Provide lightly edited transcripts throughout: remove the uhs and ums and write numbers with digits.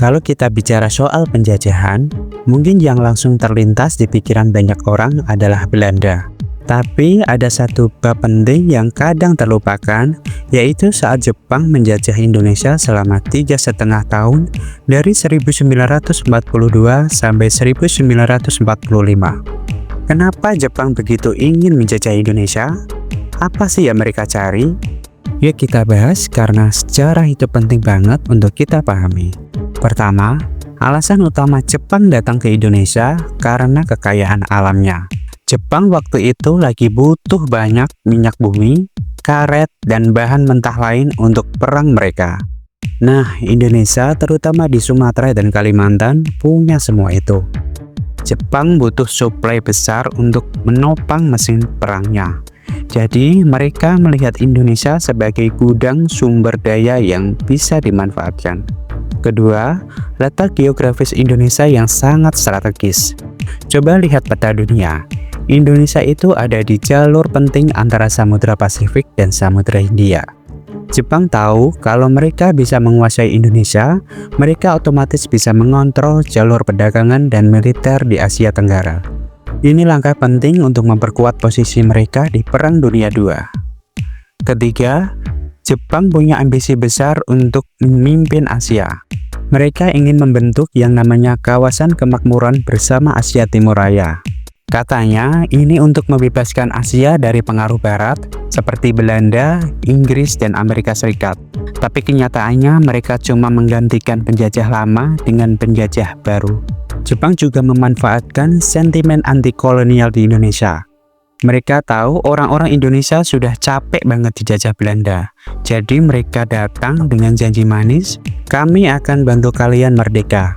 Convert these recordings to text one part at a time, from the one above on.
Kalau kita bicara soal penjajahan, mungkin yang langsung terlintas di pikiran banyak orang adalah Belanda. Tapi ada satu bab penting yang kadang terlupakan, yaitu saat Jepang menjajah Indonesia selama 3,5 tahun dari 1942 sampai 1945. Kenapa Jepang begitu ingin menjajah Indonesia? Apa sih yang mereka cari? Yuk kita bahas karena sejarah itu penting banget untuk kita pahami. Pertama, alasan utama Jepang datang ke Indonesia karena kekayaan alamnya. Jepang waktu itu lagi butuh banyak minyak bumi, karet, dan bahan mentah lain untuk perang mereka. Nah, Indonesia terutama di Sumatera dan Kalimantan punya semua itu. Jepang butuh suplai besar untuk menopang mesin perangnya. Jadi, mereka melihat Indonesia sebagai gudang sumber daya yang bisa dimanfaatkan. Kedua, letak geografis Indonesia yang sangat strategis. Coba lihat peta dunia. Indonesia itu ada di jalur penting antara Samudra Pasifik dan Samudra Hindia. Jepang tahu kalau mereka bisa menguasai Indonesia, mereka otomatis bisa mengontrol jalur perdagangan dan militer di Asia Tenggara. Ini langkah penting untuk memperkuat posisi mereka di Perang Dunia II. Ketiga, Jepang punya ambisi besar untuk memimpin Asia. Mereka ingin membentuk yang namanya Kawasan Kemakmuran Bersama Asia Timur Raya. Katanya, ini untuk membebaskan Asia dari pengaruh Barat seperti Belanda, Inggris, dan Amerika Serikat. Tapi kenyataannya mereka cuma menggantikan penjajah lama dengan penjajah baru. Jepang juga memanfaatkan sentimen anti-kolonial di Indonesia. Mereka tahu orang-orang Indonesia sudah capek banget dijajah Belanda. Jadi mereka datang dengan janji manis, kami akan bantu kalian merdeka.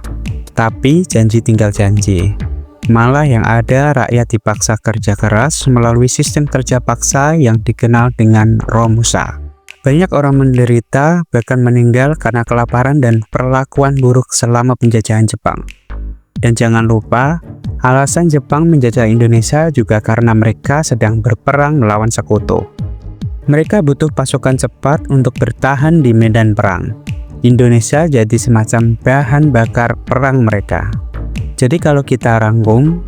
Tapi janji tinggal janji. Malah yang ada rakyat dipaksa kerja keras melalui sistem kerja paksa yang dikenal dengan Romusa. Banyak orang menderita bahkan meninggal karena kelaparan dan perlakuan buruk selama penjajahan Jepang. Dan jangan lupa, alasan Jepang menjajah Indonesia juga karena mereka sedang berperang melawan sekutu. Mereka butuh pasukan cepat untuk bertahan di medan perang. Indonesia jadi semacam bahan bakar perang mereka. Jadi kalau kita rangkum,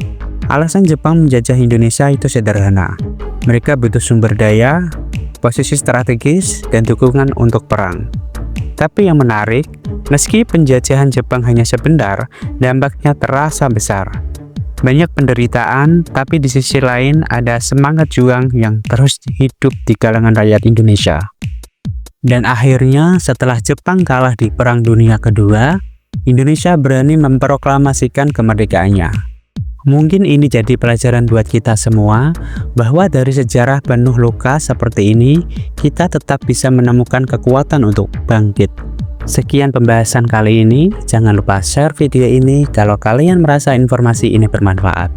alasan Jepang menjajah Indonesia itu sederhana. Mereka butuh sumber daya, posisi strategis, dan dukungan untuk perang. Tapi yang menarik, meski penjajahan Jepang hanya sebentar, dampaknya terasa besar. Banyak penderitaan, tapi di sisi lain ada semangat juang yang terus hidup di kalangan rakyat Indonesia. Dan akhirnya setelah Jepang kalah di Perang Dunia Kedua, Indonesia berani memproklamasikan kemerdekaannya. Mungkin ini jadi pelajaran buat kita semua, bahwa dari sejarah penuh luka seperti ini, kita tetap bisa menemukan kekuatan untuk bangkit. Sekian pembahasan kali ini, jangan lupa share video ini kalau kalian merasa informasi ini bermanfaat.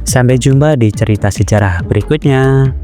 Sampai jumpa di cerita sejarah berikutnya.